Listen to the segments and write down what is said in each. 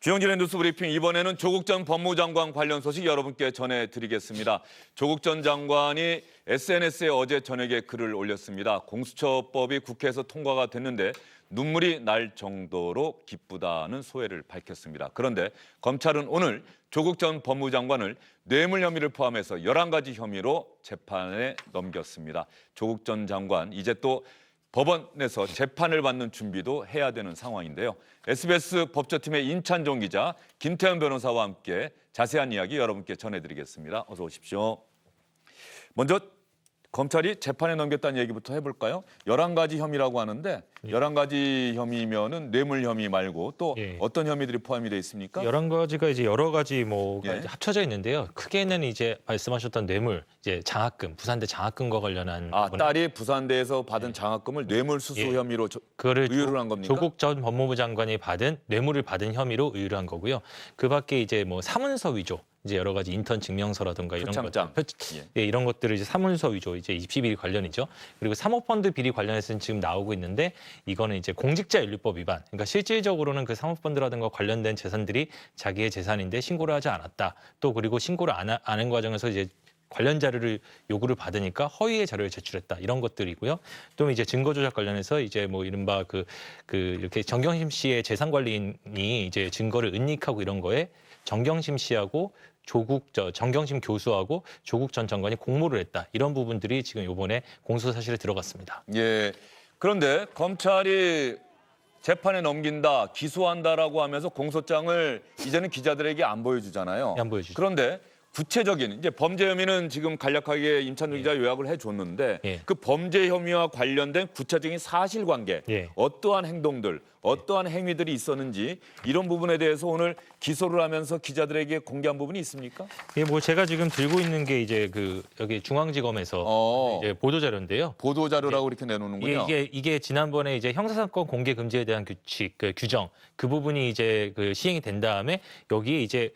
주영진의 뉴스브리핑, 이번에는 조국 전 법무장관 관련 소식 여러분께 전해드리겠습니다. 조국 전 장관이 SNS에 어제 저녁에 글을 올렸습니다. 공수처법이 국회에서 통과가 됐는데 눈물이 날 정도로 기쁘다는 소회를 밝혔습니다. 그런데 검찰은 오늘 조국 전 법무장관을 뇌물 혐의를 포함해서 11가지 혐의로 재판에 넘겼습니다. 조국 전 장관 이제 또 법원에서 재판을 받는 준비도 해야 되는 상황인데요. SBS 법조팀의 임찬종 기자, 김태현 변호사와 함께 자세한 이야기 여러분께 전해드리겠습니다. 어서 오십시오. 먼저 검찰이 재판에 넘겼다는 얘기부터 해볼까요? 11가지 혐의라고 하는데 11가지 혐의면은 뇌물 혐의 말고 또 어떤 혐의들이 포함이 돼 있습니까? 11가지가 이제 여러 가지 뭐가 이제 합쳐져 있는데요. 크게는 이제 말씀하셨던 뇌물, 이제 장학금, 부산대 장학금과 관련한 딸이 부산대에서 받은 장학금을 뇌물 수수 혐의로 그거를 의유를 한 겁니까? 조국 전 법무부 장관이 받은 뇌물을 받은 혐의로 의유를 한 거고요. 그밖에 이제 뭐 사문서 위조, 이제 여러 가지 인턴 증명서라든가 이런 것들, 이런 것들을 이제 사문서 위조, 이제 입시 비리 관련이죠. 그리고 사모펀드 비리 관련해서는 지금 나오고 있는데 이거는 이제 공직자윤리법 위반. 그러니까 실질적으로는 그 사모펀드라든가 관련된 재산들이 자기의 재산인데 신고를 하지 않았다. 또 그리고 신고를 안 하는 과정에서 이제 관련 자료를 요구를 받으니까 허위의 자료를 제출했다, 이런 것들이고요. 또 이제 증거 조작 관련해서 이제 뭐 이른바 이렇게 정경심 씨의 재산 관리인이 이제 증거를 은닉하고 이런 거에 정경심 씨하고 정경심 교수하고 조국 전 장관이 공모를 했다, 이런 부분들이 지금 이번에 공소 사실에 들어갔습니다. 예. 그런데 검찰이 재판에 넘긴다, 기소한다라고 하면서 공소장을 이제는 기자들에게 안 보여주잖아요. 안 보여주죠. 그런데 구체적인 이제 범죄 혐의는 지금 간략하게 임찬종 기자 요약을 해줬는데 그 범죄 혐의와 관련된 구체적인 사실관계, 어떠한 행동들, 어떠한 행위들이 있었는지 이런 부분에 대해서 오늘 기소를 하면서 기자들에게 공개한 부분이 있습니까? 예, 뭐 제가 지금 들고 있는 게 이제 여기 중앙지검에서 이제 보도 자료인데요. 보도 자료라고 이렇게 내놓는군요. 이게 지난번에 이제 형사사건 공개 금지에 대한 규정, 그 부분이 이제 시행이 된 다음에 여기에 이제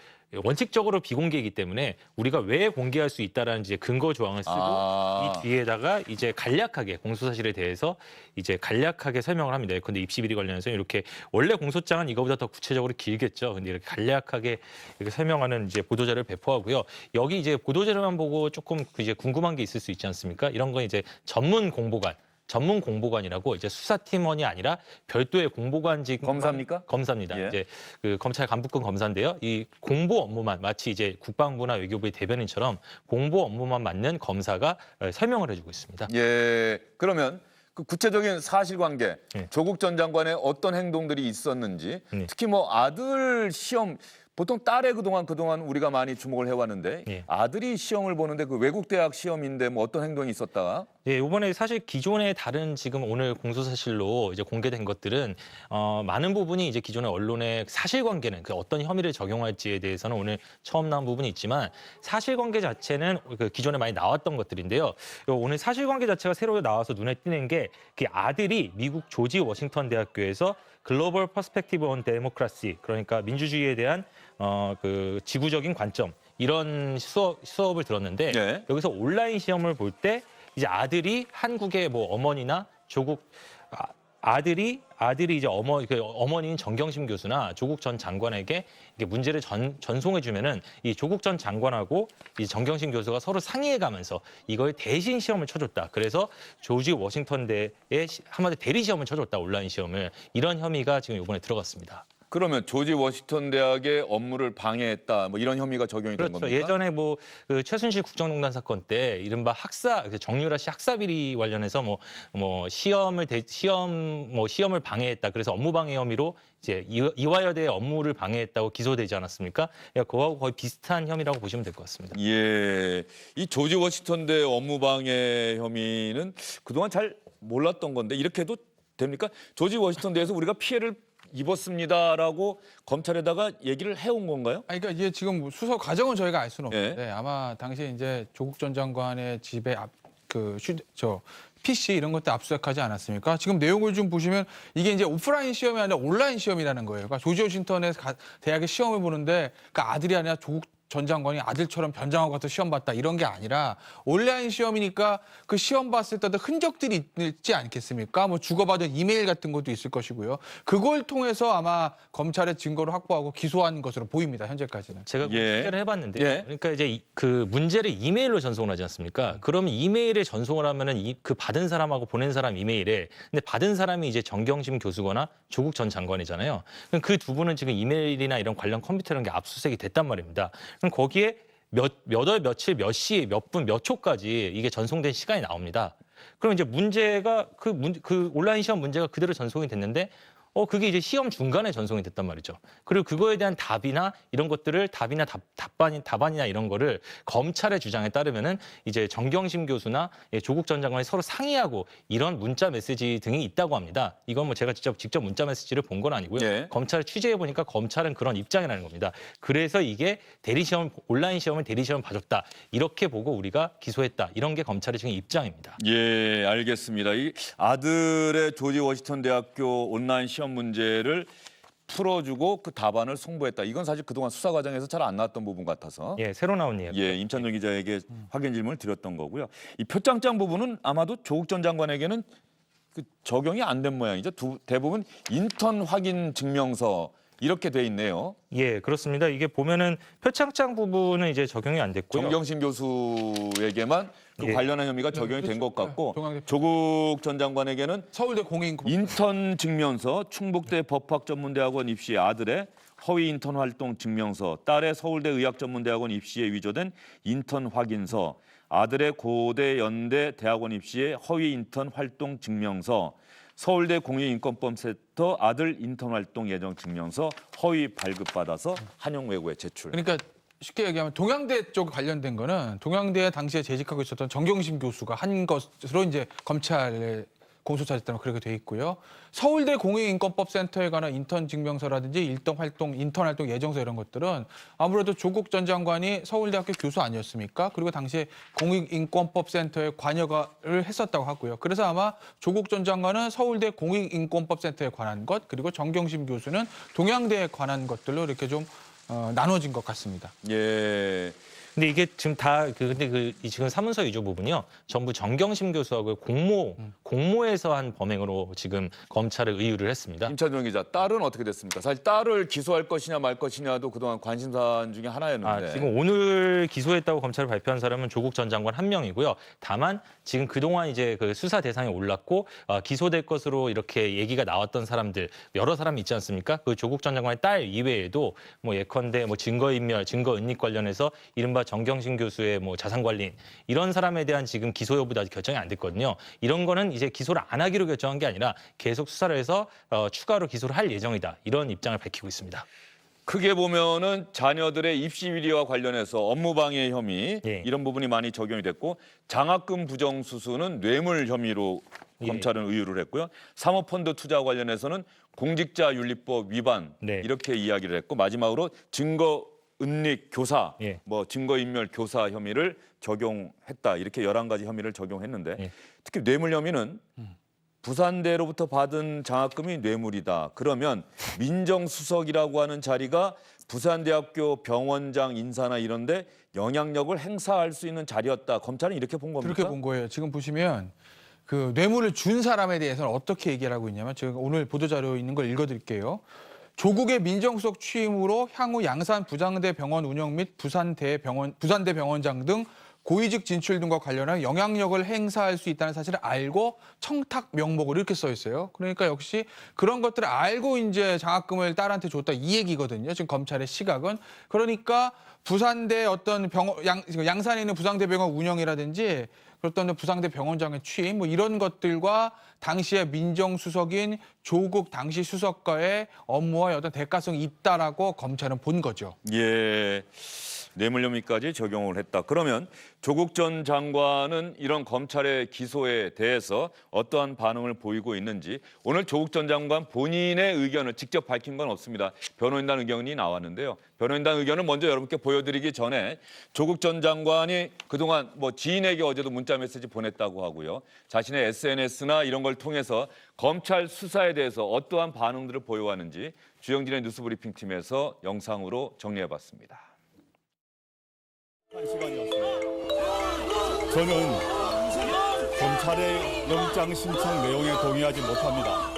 원칙적으로 비공개이기 때문에 우리가 왜 공개할 수 있다라는 이제 근거 조항을 쓰고 이 뒤에다가 이제 간략하게 공소 사실에 대해서 이제 간략하게 설명을 합니다. 근데 입시 비리 관련해서 이렇게 원래 공소장은 이거보다 더 구체적으로 길겠죠. 근데 이렇게 간략하게 이렇게 설명하는 이제 보도 자료를 배포하고요. 여기 이제 보도 자료만 보고 조금 이제 궁금한 게 있을 수 있지 않습니까? 이런 건 이제 전문 공보관이라고 이제 수사팀원이 아니라 별도의 공보관직 검사입니까? 검사입니다. 이제 검찰 간부급 검사인데요. 이 공보 업무만 마치 이제 국방부나 외교부의 대변인처럼 공보 업무만 맡는 검사가 설명을 해주고 있습니다. 예. 그러면 그 구체적인 사실관계, 조국 전 장관의 어떤 행동들이 있었는지, 특히 뭐 아들 시험, 보통 딸의 그동안 우리가 많이 주목을 해왔는데 아들이 시험을 보는데 그 외국 대학 시험인데 뭐 어떤 행동이 있었다? 예, 이번에 사실 기존의 다른 지금 오늘 공소사실로 이제 공개된 것들은 많은 부분이 이제 기존의 언론의 사실관계는 어떤 혐의를 적용할지에 대해서는 오늘 처음 나온 부분이 있지만 사실관계 자체는 기존에 많이 나왔던 것들인데요. 오늘 사실관계 자체가 새로 나와서 눈에 띄는 게 그 아들이 미국 조지 워싱턴 대학교에서 글로벌 퍼스펙티브 온 데모크라시, 그러니까 민주주의에 대한 지구적인 관점, 이런 수업을 들었는데 여기서 온라인 시험을 볼 때 이제 아들이 한국의 뭐 어머니나 아들이 이제 어머니인 정경심 교수나 조국 전 장관에게 이게 문제를 전송해 주면은 이 조국 전 장관하고 이 정경심 교수가 서로 상의해 가면서 이걸 대신 시험을 쳐줬다. 그래서 조지 워싱턴대에 한마디 대리 시험을 쳐줬다, 온라인 시험을. 이런 혐의가 지금 이번에 들어갔습니다. 그러면 조지 워싱턴 대학의 업무를 방해했다, 뭐 이런 혐의가 적용이 된 겁니까? 예전에 뭐 최순실 국정농단 사건 때 이른바 정유라 씨 학사 비리 관련해서 시험을 방해했다. 그래서 업무 방해 혐의로 이제 이화여대의 업무를 방해했다고 기소되지 않았습니까? 그거하고 거의 비슷한 혐의라고 보시면 될 것 같습니다. 예, 이 조지 워싱턴 대 업무 방해 혐의는 그동안 잘 몰랐던 건데 이렇게 해도 됩니까? 조지 워싱턴 대에서 우리가 피해를 입었습니다라고 검찰에다가 얘기를 해온 건가요? 그러니까 이게 지금 수사 과정은 저희가 알 수는 없는데 아마 당시에 이제 조국 전 장관의 집에 PC 이런 것도 압수수색하지 않았습니까? 지금 내용을 좀 보시면 이게 이제 오프라인 시험이 아니라 온라인 시험이라는 거예요. 그러니까 조지 워싱턴에서 대학에 시험을 보는데 그러니까 아들이 아니라 조국 전 장관이 아들처럼 변장하고 가서 시험 봤다 이런 게 아니라 온라인 시험이니까 그 시험 봤을 때도 흔적들이 있지 않겠습니까? 뭐 주고받은 이메일 같은 것도 있을 것이고요. 그걸 통해서 아마 검찰의 증거를 확보하고 기소한 것으로 보입니다. 현재까지는. 제가 취재를 해봤는데, 예. 그러니까 이제 그 문제를 이메일로 전송을 하지 않습니까? 그러면 이메일에 전송을 하면은 그 받은 사람하고 보낸 사람 이메일에, 근데 받은 사람이 이제 정경심 교수거나 조국 전 장관이잖아요. 그럼 그 두 분은 지금 이메일이나 이런 관련 컴퓨터 이런 게 압수수색이 됐단 말입니다. 그럼 거기에 몇 월, 며칠, 몇 시, 몇 분, 몇 초까지 이게 전송된 시간이 나옵니다. 그럼 이제 문제가 그 온라인 시험 문제가 그대로 전송이 됐는데 그게 이제 시험 중간에 전송이 됐단 말이죠. 그리고 그거에 대한 답이나 이런 것들을 답안이나 이런 거를 검찰의 주장에 따르면은 이제 정경심 교수나 조국 전 장관이 서로 상의하고 이런 문자 메시지 등이 있다고 합니다. 이건 뭐 제가 직접 문자 메시지를 본 건 아니고요. 예. 검찰을 취재해 보니까 검찰은 그런 입장이라는 겁니다. 그래서 이게 온라인 시험을 대리시험 봐줬다. 이렇게 보고 우리가 기소했다. 이런 게 검찰의 지금 입장입니다. 예, 알겠습니다. 이 아들의 조지 워싱턴 대학교 온라인 시험 문제를 풀어주고 그 답안을 송부했다. 이건 사실 그동안 수사 과정에서 잘 안 나왔던 부분 같아서 예, 새로 나온 이야기. 예, 임찬정 기자에게 확인 질문을 드렸던 거고요. 이 표창장 부분은 아마도 조국 전 장관에게는 그 적용이 안 된 모양이죠. 대부분 인턴 확인 증명서 이렇게 돼 있네요. 예, 그렇습니다. 이게 보면은 표창장 부분은 이제 적용이 안 됐고요. 정경심 교수에게만 그 예. 관련한 혐의가 적용이 된 것 같고 조국 전 장관에게는 서울대 공익 인턴 증명서, 충북대 법학전문대학원 입시 아들의 허위 인턴 활동 증명서, 딸의 서울대 의학전문대학원 입시에 위조된 인턴 확인서, 아들의 고대 연대 대학원 입시의 허위 인턴 활동 증명서, 서울대 공유인권법센터 아들 인턴 활동 예정 증명서 허위 발급받아서 한영외고에 제출. 그러니까 쉽게 얘기하면 동양대 쪽 관련된 거는 동양대에 당시에 재직하고 있었던 정경심 교수가 한 것으로 이제 검찰에 공소차지 때문에 그렇게 돼 있고요. 서울대 공익인권법센터에 관한 인턴 증명서라든지 인턴 활동 예정서 이런 것들은 아무래도 조국 전 장관이 서울대학교 교수 아니었습니까? 그리고 당시에 공익인권법센터에 관여를 했었다고 하고요. 그래서 아마 조국 전 장관은 서울대 공익인권법센터에 관한 것, 그리고 정경심 교수는 동양대에 관한 것들로 이렇게 좀 나눠진 것 같습니다. 예. 근데 이게 지금 지금 사문서 위조 부분이요. 전부 정경심 교수하고 공모에서 한 범행으로 지금 검찰에 의유를 했습니다. 임찬정 기자, 딸은 어떻게 됐습니까? 사실 딸을 기소할 것이냐 말 것이냐도 그동안 관심사안 중에 하나였는데. 지금 오늘 기소했다고 검찰이 발표한 사람은 조국 전 장관 한 명이고요. 다만 지금 그동안 이제 그 수사 대상에 올랐고 기소될 것으로 이렇게 얘기가 나왔던 사람들 여러 사람이 있지 않습니까? 그 조국 전 장관의 딸 이외에도 뭐 예컨대 뭐 증거인멸, 증거은닉 관련해서 이른바 정경심 교수의 뭐 자산관리인 이런 사람에 대한 지금 기소 여부도 아직 결정이 안 됐거든요. 이런 거는 이제 기소를 안 하기로 결정한 게 아니라 계속 수사를 해서 추가로 기소를 할 예정이다. 이런 입장을 밝히고 있습니다. 크게 보면은 자녀들의 입시 비리와 관련해서 업무방해 혐의 예. 이런 부분이 많이 적용이 됐고 장학금 부정수수는 뇌물 혐의로 검찰은 의유를 했고요. 사모펀드 투자 관련해서는 공직자윤리법 위반 네. 이렇게 이야기를 했고 마지막으로 증거은닉 교사, 예. 뭐 증거인멸 교사 혐의를 적용했다. 이렇게 11가지 혐의를 적용했는데 예. 특히 뇌물 혐의는 부산대로부터 받은 장학금이 뇌물이다. 그러면 민정수석이라고 하는 자리가 부산대학교 병원장 인사나 이런 데 영향력을 행사할 수 있는 자리였다. 검찰은 이렇게 본 겁니까? 그렇게 본 거예요. 지금 보시면 그 뇌물을 준 사람에 대해서는 어떻게 얘기를 하고 있냐면 제가 오늘 보도자료 있는 걸 읽어드릴게요. 조국의 민정수석 취임으로 향후 양산 부장대 병원 운영 및 부산대 병원장 등 고위직 진출 등과 관련한 영향력을 행사할 수 있다는 사실을 알고 청탁 명목으로 이렇게 써 있어요. 그러니까 역시 그런 것들을 알고 이제 장학금을 딸한테 줬다 이 얘기거든요. 지금 검찰의 시각은. 그러니까 부산대 어떤 양산에 있는 부산대 병원 운영이라든지 그랬던 부산대 병원장의 취임 뭐 이런 것들과 당시의 민정수석인 조국 당시 수석과의 업무와 어떤 대가성이 있다라고 검찰은 본 거죠. 예. 뇌물 혐의까지 적용을 했다. 그러면 조국 전 장관은 이런 검찰의 기소에 대해서 어떠한 반응을 보이고 있는지 오늘 조국 전 장관 본인의 의견을 직접 밝힌 건 없습니다. 변호인단 의견이 나왔는데요. 변호인단 의견을 먼저 여러분께 보여드리기 전에 조국 전 장관이 그동안 뭐 지인에게 어제도 문자 메시지 보냈다고 하고요. 자신의 SNS나 이런 걸 통해서 검찰 수사에 대해서 어떠한 반응들을 보여왔는지 주영진의 뉴스브리핑 팀에서 영상으로 정리해봤습니다. 시간이었습니다. 저는 검찰의 영장 신청 내용에 동의하지 못합니다.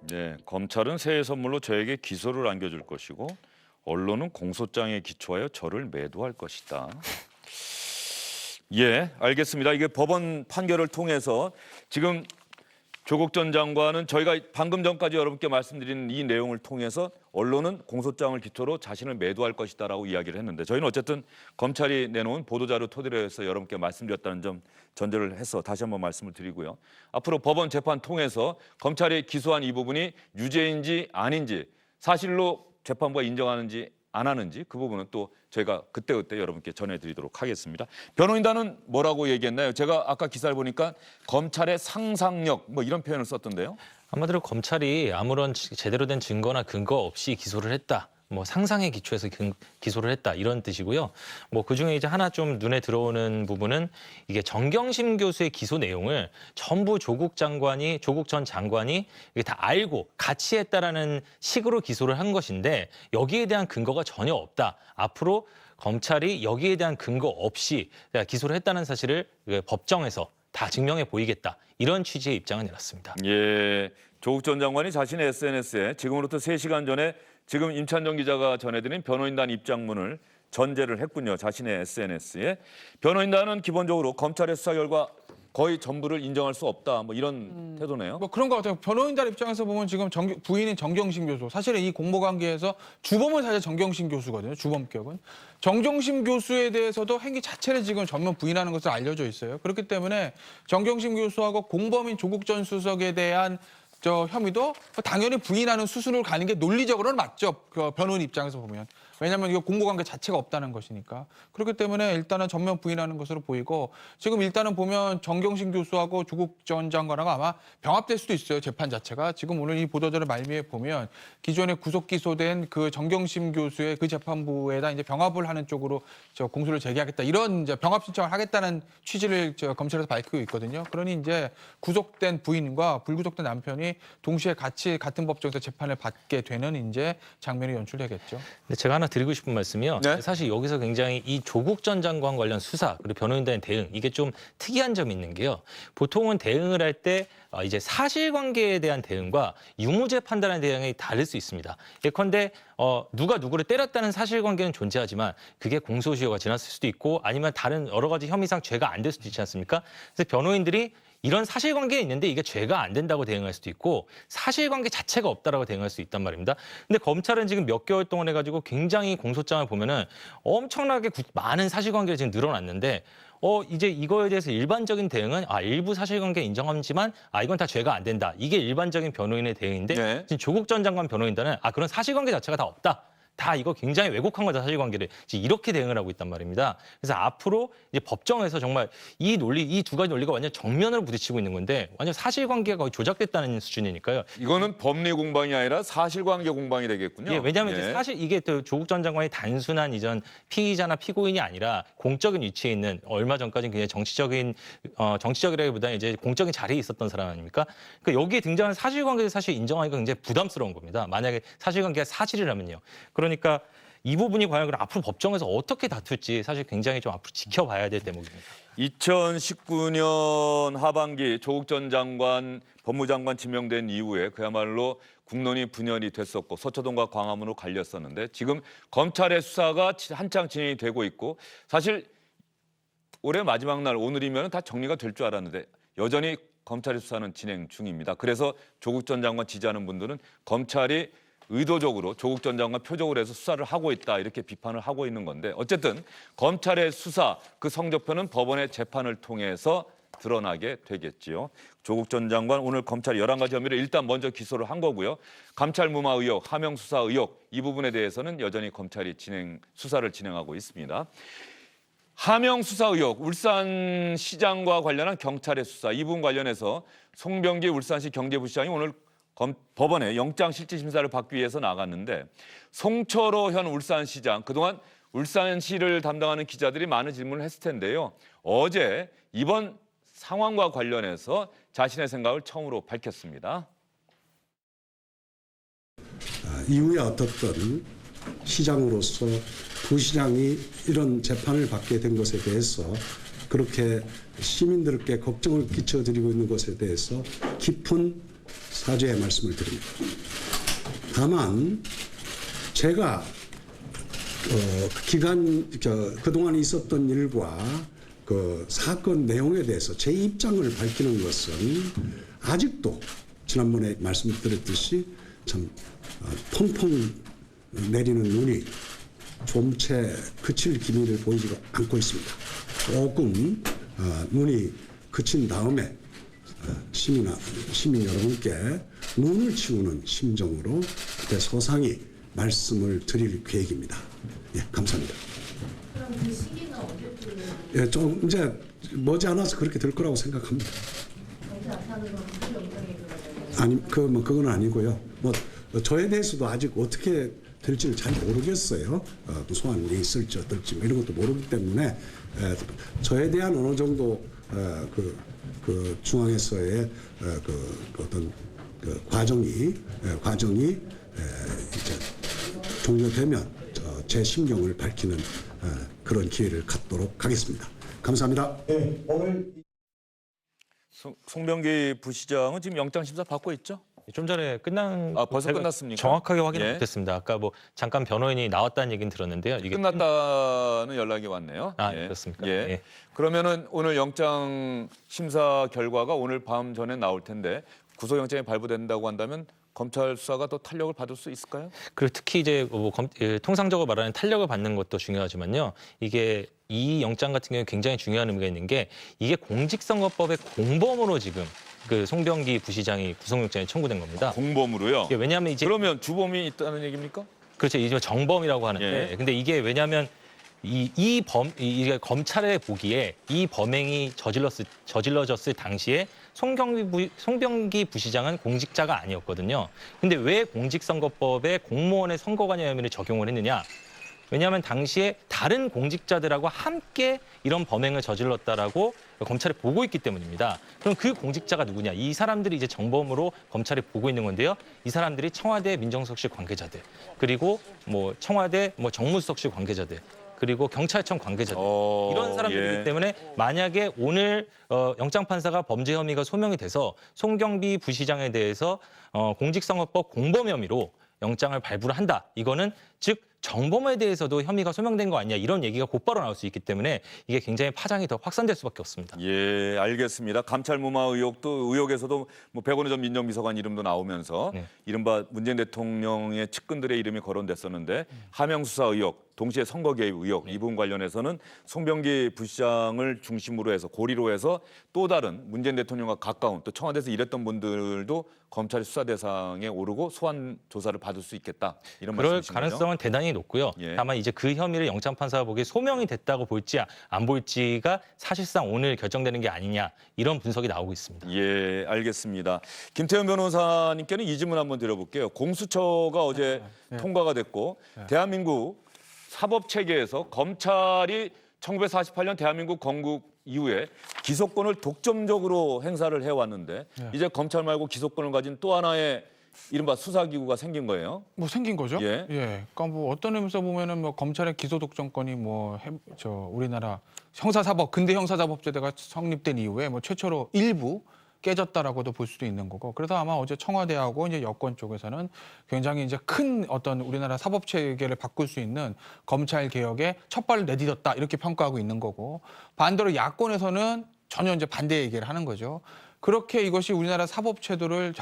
네, 검찰은 새해 선물로 저에게 기소를 안겨줄 것이고 언론은 공소장에 기초하여 저를 매도할 것이다. 예, 알겠습니다. 이게 법원 판결을 통해서 지금 조국 전 장관은 저희가 방금 전까지 여러분께 말씀드린 이 내용을 통해서 언론은 공소장을 기초로 자신을 매도할 것이다라고 이야기를 했는데 저희는 어쨌든 검찰이 내놓은 보도자료 토대로 해서 여러분께 말씀드렸다는 점 전제를 해서 다시 한번 말씀을 드리고요. 앞으로 법원 재판 통해서 검찰이 기소한 이 부분이 유죄인지 아닌지 사실로 재판부가 인정하는지 안 하는지 그 부분은 또 저희가 그때그때 여러분께 전해드리도록 하겠습니다. 변호인단은 뭐라고 얘기했나요? 제가 아까 기사를 보니까 검찰의 상상력 뭐 이런 표현을 썼던데요. 아마도 검찰이 아무런 제대로 된 증거나 근거 없이 기소를 했다. 뭐 상상에 기초해서 기소를 했다 이런 뜻이고요. 뭐 그중에 이제 하나 좀 눈에 들어오는 부분은 이게 정경심 교수의 기소 내용을 전부 조국 전 장관이 이게 다 알고 같이 했다라는 식으로 기소를 한 것인데 여기에 대한 근거가 전혀 없다. 앞으로 검찰이 여기에 대한 근거 없이 기소를 했다는 사실을 법정에서 다 증명해 보이겠다. 이런 취지의 입장을 내놨습니다. 예, 조국 전 장관이 자신의 SNS에 지금으로부터 3시간 전에 지금 임찬정 기자가 전해드린 변호인단 입장문을 전제를 했군요. 자신의 SNS에. 변호인단은 기본적으로 검찰의 수사 결과 거의 전부를 인정할 수 없다. 뭐 이런 태도네요. 뭐 그런 것 같아요. 변호인단 입장에서 보면 지금 부인인 정경심 교수, 사실은 이 공모관계에서 주범은 사실 정경심 교수거든요. 주범격은. 정경심 교수에 대해서도 행위 자체를 지금 전면 부인하는 것으로 알려져 있어요. 그렇기 때문에 정경심 교수하고 공범인 조국 전 수석에 대한 혐의도 당연히 부인하는 수순으로 가는 게 논리적으로는 맞죠. 그 변호인 입장에서 보면. 왜냐하면 이거 공모관계 자체가 없다는 것이니까. 그렇기 때문에 일단은 전면 부인하는 것으로 보이고 지금 일단은 보면 정경심 교수하고 조국 전 장관하고 아마 병합될 수도 있어요. 재판 자체가. 지금 오늘 이 보도자료 말미에 보면 기존에 구속 기소된 그 정경심 교수의 그 재판부에다 이제 병합을 하는 쪽으로 공소를 제기하겠다. 이런 이제 병합 신청을 하겠다는 취지를 검찰에서 밝히고 있거든요. 그러니 이제 구속된 부인과 불구속된 남편이 동시에 같이 같은 법정에서 재판을 받게 되는 이제 장면이 연출되겠죠. 근데 제가 하나 드리고 싶은 말씀이요. 네? 사실 여기서 굉장히 이 조국 전 장관 관련 수사 그리고 변호인단의 대응 이게 좀 특이한 점이 있는 게요. 보통은 대응을 할 때 이제 사실관계에 대한 대응과 유무죄 판단에 대응이 다를 수 있습니다. 예컨대 누가 누구를 때렸다는 사실관계는 존재하지만 그게 공소시효가 지났을 수도 있고 아니면 다른 여러 가지 혐의상 죄가 안 될 수도 있지 않습니까? 그래서 변호인들이 이런 사실관계가 있는데 이게 죄가 안 된다고 대응할 수도 있고 사실관계 자체가 없다라고 대응할 수 있단 말입니다. 근데 검찰은 지금 몇 개월 동안 해가지고 굉장히 공소장을 보면은 엄청나게 많은 사실관계가 지금 늘어났는데 이제 이거에 대해서 일반적인 대응은 일부 사실관계 인정하지만 이건 다 죄가 안 된다. 이게 일반적인 변호인의 대응인데 네. 지금 조국 전 장관 변호인단은 그런 사실관계 자체가 다 없다. 다 이거 굉장히 왜곡한 거다 사실관계를 이렇게 대응을 하고 있단 말입니다. 그래서 앞으로 이제 법정에서 정말 이 두 가지 논리가 완전 정면으로 부딪히고 있는 건데 완전 사실관계가 거의 조작됐다는 수준이니까요. 이거는 법리 공방이 아니라 사실관계 공방이 되겠군요. 예, 왜냐하면 이제 사실 이게 또 조국 전 장관이 단순한 이전 피의자나 피고인이 아니라 공적인 위치에 있는 얼마 전까지는 그냥 정치적이라기보다는 이제 공적인 자리에 있었던 사람 아닙니까? 그러니까 여기에 등장하는 사실관계를 사실 인정하기가 굉장히 부담스러운 겁니다. 만약에 사실관계가 사실이라면요. 그러니까 이 부분이 과연 앞으로 법정에서 어떻게 다툴지 사실 굉장히 좀 앞으로 지켜봐야 될 대목입니다. 2019년 하반기 조국 전 장관 법무장관 지명된 이후에 그야말로 국론이 분열이 됐었고 서초동과 광화문으로 갈렸었는데 지금 검찰의 수사가 한창 진행이 되고 있고 사실 올해 마지막 날 오늘이면 다 정리가 될 줄 알았는데 여전히 검찰의 수사는 진행 중입니다. 그래서 조국 전 장관 지지하는 분들은 검찰이 의도적으로 조국 전 장관 표적을 해서 수사를 하고 있다 이렇게 비판을 하고 있는 건데 어쨌든 검찰의 수사 그 성적표는 법원의 재판을 통해서 드러나게 되겠지요. 조국 전 장관 오늘 검찰 11가지 혐의를 일단 먼저 기소를 한 거고요. 감찰 무마 의혹, 하명 수사 의혹 이 부분에 대해서는 여전히 검찰이 수사를 진행하고 있습니다. 하명 수사 의혹, 울산시장과 관련한 경찰의 수사 이 부분 관련해서 송병기 울산시 경제부시장이 오늘 법원에 영장실질심사를 받기 위해서 나갔는데 송철호 현 울산시장 그동안 울산시를 담당하는 기자들이 많은 질문을 했을 텐데요. 어제 이번 상황과 관련해서 자신의 생각을 처음으로 밝혔습니다. 이후에 어떻든 시장으로서 부시장이 이런 재판을 받게 된 것에 대해서 그렇게 시민들께 걱정을 끼쳐드리고 있는 것에 대해서 깊은 사죄의 말씀을 드립니다. 다만 제가 그동안 있었던 일과 그 사건 내용에 대해서 제 입장을 밝히는 것은 아직도 지난번에 말씀드렸듯이 참 펑펑 내리는 눈이 좀채 그칠 기미를 보이지 않고 있습니다. 조금 눈이 그친 다음에 시민 여러분께 눈을 치우는 심정으로 그때 소상히 말씀을 드릴 계획입니다. 예, 감사합니다. 그럼 그 시기는 언제쯤? 예, 좀 이제 머지않아서 그렇게 될 거라고 생각합니다. 언제 나타나는 건 무슨 영상이 그러면? 아니, 그건 아니고요. 저에 대해서도 아직 어떻게 될지를 잘 모르겠어요. 소환이 있을지 어떨지 이런 것도 모르기 때문에 저에 대한 어느 정도 그 중앙에서의 어떤 과정이 이제 종료되면 제 심경을 밝히는 그런 기회를 갖도록 하겠습니다. 감사합니다. 네, 오늘 송병기 부시장은 지금 영장심사 받고 있죠? 좀 전에 끝난 벌써 제가 끝났습니까? 정확하게 확인 예. 못했습니다. 아까 뭐 잠깐 변호인이 나왔다는 얘기는 들었는데요. 이게 끝났다는 연락이 왔네요. 그렇습니까? 예. 예. 그러면은 오늘 영장 심사 결과가 오늘 밤 전에 나올 텐데 구속영장이 발부된다고 한다면 검찰 수사가 더 탄력을 받을 수 있을까요? 그리고 특히 이제 통상적으로 말하는 탄력을 받는 것도 중요하지만요. 이게 이 영장 같은 경우에 굉장히 중요한 의미가 있는 게 이게 공직선거법의 공범으로 지금 그 송병기 부시장이 구속영장에 청구된 겁니다. 공범으로요? 이게 왜냐하면 이제 그러면 주범이 있다는 얘기입니까? 그렇죠. 이제 정범이라고 하는데, 예. 근데 이게 왜냐하면 이게 검찰에 보기에 이 범행이 저질러졌을 당시에 송병기 부시장은 공직자가 아니었거든요. 근데 왜 공직선거법에 공무원의 선거관여 혐의를 적용을 했느냐? 왜냐하면 당시에 다른 공직자들하고 함께 이런 범행을 저질렀다라고 검찰이 보고 있기 때문입니다. 그럼 그 공직자가 누구냐? 이 사람들이 이제 정범으로 검찰이 보고 있는 건데요. 이 사람들이 청와대 민정수석실 관계자들, 그리고 뭐 청와대 정무수석실 관계자들, 그리고 경찰청 관계자들 이런 사람들이기 예. 때문에 만약에 오늘 영장판사가 범죄 혐의가 소명이 돼서 송병기 부시장에 대해서 공직선거법 공범 혐의로 영장을 발부를 한다. 이거는 즉 정범에 대해서도 혐의가 소명된 거 아니냐 이런 얘기가 곧바로 나올 수 있기 때문에 이게 굉장히 파장이 더 확산될 수밖에 없습니다. 예, 알겠습니다. 감찰 무마 의혹에서도 뭐 백원의 전 민정비서관 이름도 나오면서 네. 이른바 문재인 대통령의 측근들의 이름이 거론됐었는데 하명 수사 의혹, 동시에 선거 개입 의혹 이 부분 관련해서는 송병기 부시장을 중심으로 해서 고리로 해서 또 다른 문재인 대통령과 가까운 또 청와대에서 일했던 분들도 검찰 수사 대상에 오르고 소환 조사를 받을 수 있겠다 이런 그럴 말씀이시죠? 가능성은 대단히 높고요. 예. 다만 이제 그 혐의를 영장판사가 보기에 소명이 됐다고 볼지 안 볼지가 사실상 오늘 결정되는 게 아니냐 이런 분석이 나오고 있습니다. 예, 알겠습니다. 김태현 변호사님께는 이 질문 한번 드려볼게요. 공수처가 어제 통과가 됐고 대한민국 사법 체계에서 검찰이 1948년 대한민국 건국 이후에 기소권을 독점적으로 행사를 해왔는데 이제 검찰 말고 기소권을 가진 또 하나의 이른바 수사기구가 생긴 거예요. 뭐 생긴 거죠. 예. 그러니까 뭐 어떤 의미에서 보면은 뭐 검찰의 기소 독점권이 우리나라 형사사법 근대 형사사법제도가 성립된 이후에 뭐 최초로 일부 깨졌다라고도 볼 수도 있는 거고. 그래서 아마 어제 청와대하고 이제 여권 쪽에서는 굉장히 이제 큰 어떤 우리나라 사법 체계를 바꿀 수 있는 검찰 개혁에 첫 발을 내딛었다 이렇게 평가하고 있는 거고. 반대로 야권에서는 전혀 이제 반대 얘기를 하는 거죠. 그렇게 이것이 우리나라 자법제도를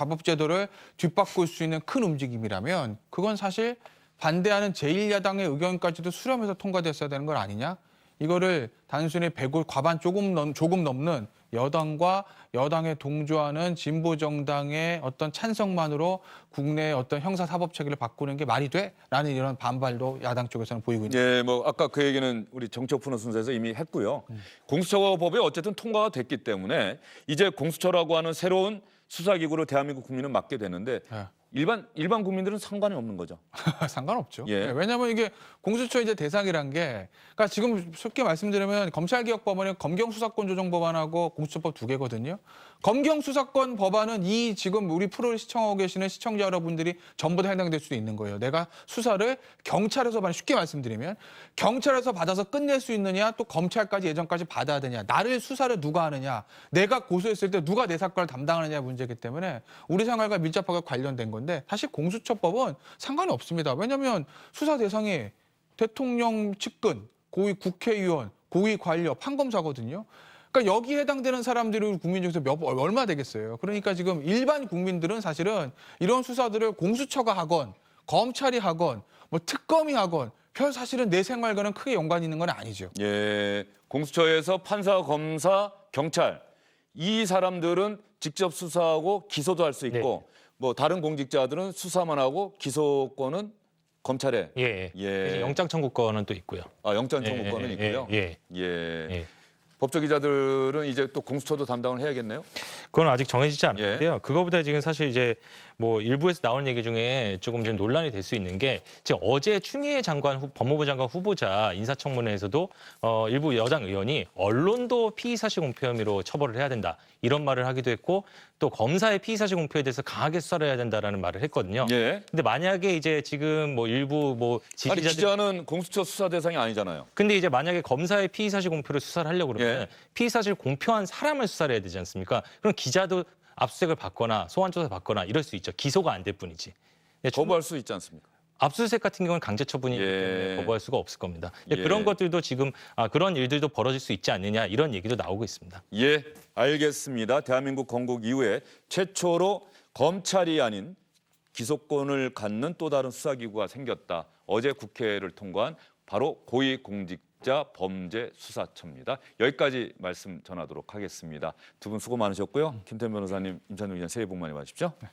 뒷바꿀 수 있는 큰 움직임이라면 그건 사실 반대하는 제1야당의 의견까지도 수렴해서 통과됐어야 되는 건 아니냐? 이거를 단순히 100을 과반 조금 넘는 여당과 여당에 동조하는 진보 정당의 어떤 찬성만으로 국내 어떤 형사 사법 체계를 바꾸는 게 말이 돼? 라는 이런 반발도 야당 쪽에서는 보이고 있는. 예, 뭐 아까 그 얘기는 우리 정책 푸는 순서에서 이미 했고요. 공수처법이 어쨌든 통과가 됐기 때문에 이제 공수처라고 하는 새로운 수사기구를 대한민국 국민은 맡게 되는데 네. 일반 국민들은 상관이 없는 거죠. 상관없죠. 예. 네, 왜냐하면 이게 공수처 이제 대상이란 게, 그러니까 지금 쉽게 말씀드리면 검찰개혁법안이 검경수사권조정법안하고 공수처법 두 개거든요. 검경수사권 법안은 이 지금 우리 프로를 시청하고 계시는 시청자 여러분들이 전부 다 해당될 수도 있는 거예요. 내가 수사를 경찰에서 받는, 쉽게 말씀드리면 경찰에서 받아서 끝낼 수 있느냐, 또 검찰까지 예전까지 받아야 되냐, 나를 수사를 누가 하느냐, 내가 고소했을 때 누가 내 사건을 담당하느냐 문제이기 때문에 우리 생활과 밀접하게 관련된 건데, 사실 공수처법은 상관이 없습니다. 왜냐하면 수사 대상이 대통령 측근, 고위 국회의원, 고위 관료, 판검사거든요. 그러니까 여기에 해당되는 사람들이 우리 국민 중에서 얼마 되겠어요. 그러니까 지금 일반 국민들은 사실은 이런 수사들을 공수처가 하건 검찰이 하건 뭐 특검이 하건 별 사실은 내 생활과는 크게 연관이 있는 건 아니죠. 예, 공수처에서 판사, 검사, 경찰 이 사람들은 직접 수사하고 기소도 할 수 있고 뭐 다른 공직자들은 수사만 하고 기소권은 검찰에. 예. 예. 영장 청구권은 또 있고요. 아, 영장 청구권은 예, 있고요. 예. 예. 법조기자들은 이제 또 공수처도 담당을 해야겠네요. 그건 아직 정해지지 않았는데요. 그거보다 지금 사실 이제 뭐 일부에서 나온 얘기 중에 조금 좀 논란이 될 수 있는 게, 지금 어제 추미애 장관 법무부 장관 후보자 인사청문회에서도 일부 여당 의원이 언론도 피의사실 공표 혐의로 처벌을 해야 된다, 이런 말을 하기도 했고, 또 검사의 피의사실 공표에 대해서 강하게 수사를 해야 된다라는 말을 했거든요. 예. 근데 만약에 이제 지금 뭐 일부 뭐 아니, 지지자들, 기자는 공수처 수사 대상이 아니잖아요. 근데 이제 만약에 검사의 피의사실 공표를 수사를 하려고 그러면 예. 피의사실 공표한 사람을 수사를 해야 되지 않습니까? 그럼 기자도 압수수색을 받거나 소환조사 받거나 이럴 수 있죠. 기소가 안 될 뿐이지. 거부할 수 있지 않습니까? 압수수색 같은 경우는 강제 처분이기 예. 때문에 거부할 수가 없을 겁니다. 예. 그런 것들도 지금 그런 일들도 벌어질 수 있지 않느냐, 이런 얘기도 나오고 있습니다. 예, 알겠습니다. 대한민국 건국 이후에 최초로 검찰이 아닌 기소권을 갖는 또 다른 수사기구가 생겼다. 어제 국회를 통과한 바로 고위공직자 범죄수사처입니다. 여기까지 말씀 전하도록 하겠습니다. 두 분 수고 많으셨고요. 김태현 변호사님, 임찬웅 기자 새해 복 많이 받으십시오. 네.